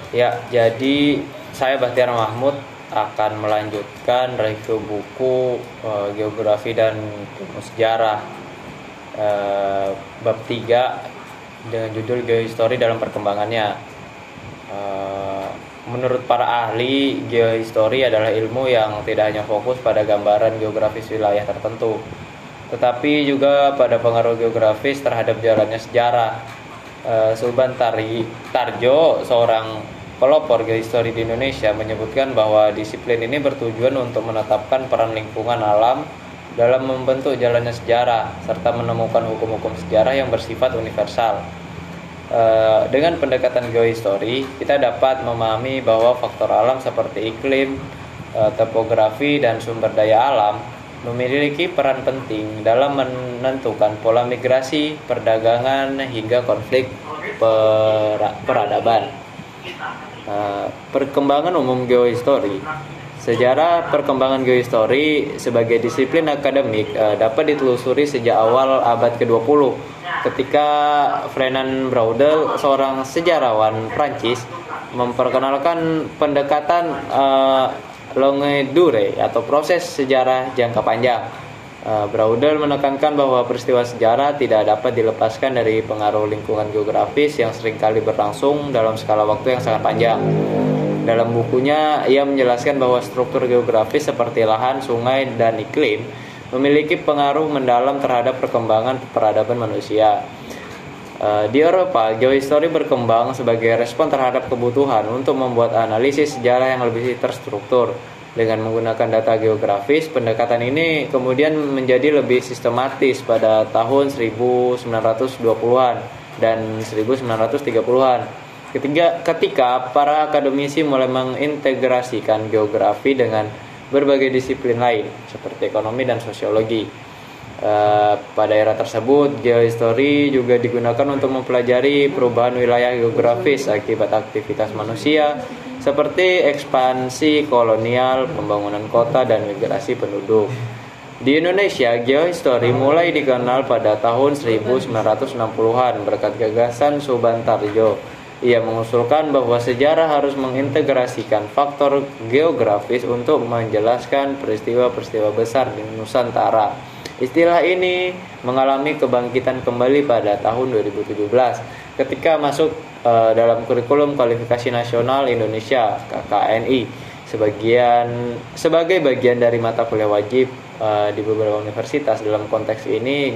Ya, jadi saya Bahtiar Mahmud akan melanjutkan review buku Geografi dan Ilmu Sejarah bab 3 dengan judul Geohistory dalam Perkembangannya. Menurut para ahli, geohistory adalah ilmu yang tidak hanya fokus pada gambaran geografis wilayah tertentu, tetapi juga pada pengaruh geografis terhadap jalannya sejarah. Sulban Tarjo, seorang pelopor geohistory di Indonesia, menyebutkan bahwa disiplin ini bertujuan untuk menetapkan peran lingkungan alam dalam membentuk jalannya sejarah, serta menemukan hukum-hukum sejarah yang bersifat universal. Dengan pendekatan geohistory, kita dapat memahami bahwa faktor alam seperti iklim, topografi, dan sumber daya alam memiliki peran penting dalam menentukan pola migrasi, perdagangan, hingga konflik peradaban. Perkembangan umum geohistory. Sejarah perkembangan geohistory sebagai disiplin akademik dapat ditelusuri sejak awal abad ke-20 ketika Fernand Braudel, seorang sejarawan Prancis, memperkenalkan pendekatan longue durée atau proses sejarah jangka panjang. Braudel menekankan bahwa peristiwa sejarah tidak dapat dilepaskan dari pengaruh lingkungan geografis yang seringkali berlangsung dalam skala waktu yang sangat panjang. Dalam bukunya, ia menjelaskan bahwa struktur geografis seperti lahan, sungai, dan iklim memiliki pengaruh mendalam terhadap perkembangan peradaban manusia. Di Eropa, geohistory berkembang sebagai respon terhadap kebutuhan untuk membuat analisis sejarah yang lebih terstruktur. Dengan menggunakan data geografis, pendekatan ini kemudian menjadi lebih sistematis pada tahun 1920-an dan 1930-an. Ketika para akademisi mulai mengintegrasikan geografi dengan berbagai disiplin lain seperti ekonomi dan sosiologi. Pada era tersebut, geohistory juga digunakan untuk mempelajari perubahan wilayah geografis akibat aktivitas manusia seperti ekspansi kolonial, pembangunan kota, dan migrasi penduduk. Di Indonesia, geohistory mulai dikenal pada tahun 1960-an berkat gagasan Sulban Tarjo. Ia mengusulkan bahwa sejarah harus mengintegrasikan faktor geografis untuk menjelaskan peristiwa-peristiwa besar di Nusantara. Istilah ini mengalami kebangkitan kembali pada tahun 2017 ketika masuk dalam kurikulum kualifikasi nasional Indonesia (KKNI) sebagai bagian dari mata kuliah wajib di beberapa universitas. Dalam konteks ini,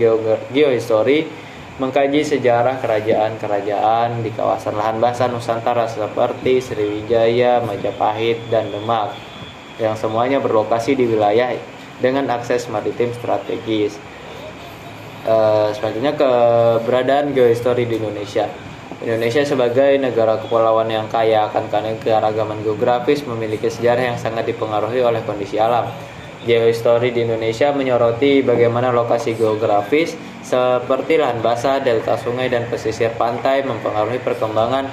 geohistory mengkaji sejarah kerajaan-kerajaan di kawasan lahan basah Nusantara seperti Sriwijaya, Majapahit, dan Demak, yang semuanya berlokasi di wilayah dengan akses maritim strategis. Selanjutnya, keberadaan geohistory di Indonesia. Indonesia sebagai negara kepulauan yang kaya akan keanekaragaman geografis memiliki sejarah yang sangat dipengaruhi oleh kondisi alam. Geohistory di Indonesia menyoroti bagaimana lokasi geografis seperti lahan basah, delta sungai, dan pesisir pantai mempengaruhi perkembangan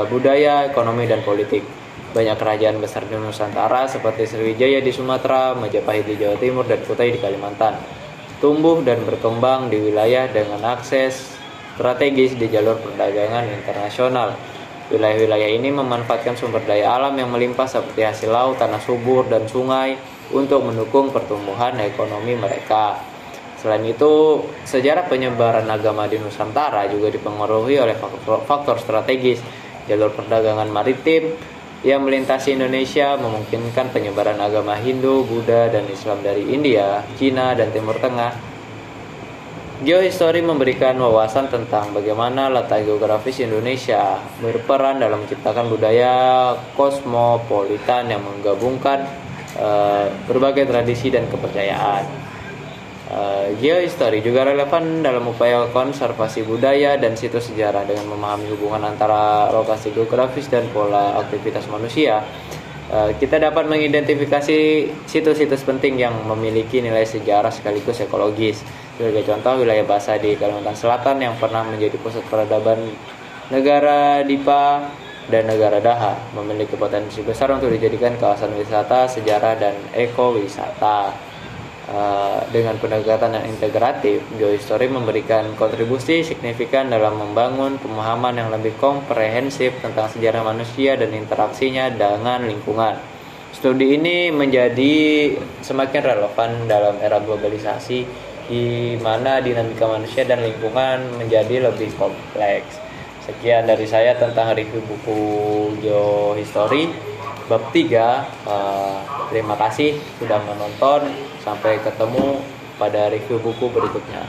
budaya, ekonomi, dan politik. Banyak kerajaan besar di Nusantara seperti Sriwijaya di Sumatera, Majapahit di Jawa Timur, dan Kutai di Kalimantan tumbuh dan berkembang di wilayah dengan akses strategis di jalur perdagangan internasional. Wilayah-wilayah ini memanfaatkan sumber daya alam yang melimpah seperti hasil laut, tanah subur, dan sungai untuk mendukung pertumbuhan ekonomi mereka. Selain itu, sejarah penyebaran agama di Nusantara juga dipengaruhi oleh faktor strategis. Jalur perdagangan maritim yang melintasi Indonesia memungkinkan penyebaran agama Hindu, Buddha, dan Islam dari India, Cina, dan Timur Tengah. Geohistory memberikan wawasan tentang bagaimana letak geografis Indonesia berperan dalam menciptakan budaya kosmopolitan yang menggabungkan berbagai tradisi dan kepercayaan. Geohistory juga relevan dalam upaya konservasi budaya dan situs sejarah. Dengan memahami hubungan antara lokasi geografis dan pola aktivitas manusia, kita dapat mengidentifikasi situs-situs penting yang memiliki nilai sejarah sekaligus ekologis. Sebagai contoh, wilayah basah di Kalimantan Selatan yang pernah menjadi pusat peradaban negara Dipa dan negara Daha memiliki potensi besar untuk dijadikan kawasan wisata, sejarah, dan ekowisata. Dengan pendekatan yang integratif, geohistory memberikan kontribusi signifikan dalam membangun pemahaman yang lebih komprehensif tentang sejarah manusia dan interaksinya dengan lingkungan. Studi ini menjadi semakin relevan dalam era globalisasi, di mana dinamika manusia dan lingkungan menjadi lebih kompleks. Sekian dari saya tentang review buku geohistory bab 3. Terima kasih sudah menonton. Sampai ketemu pada review buku berikutnya.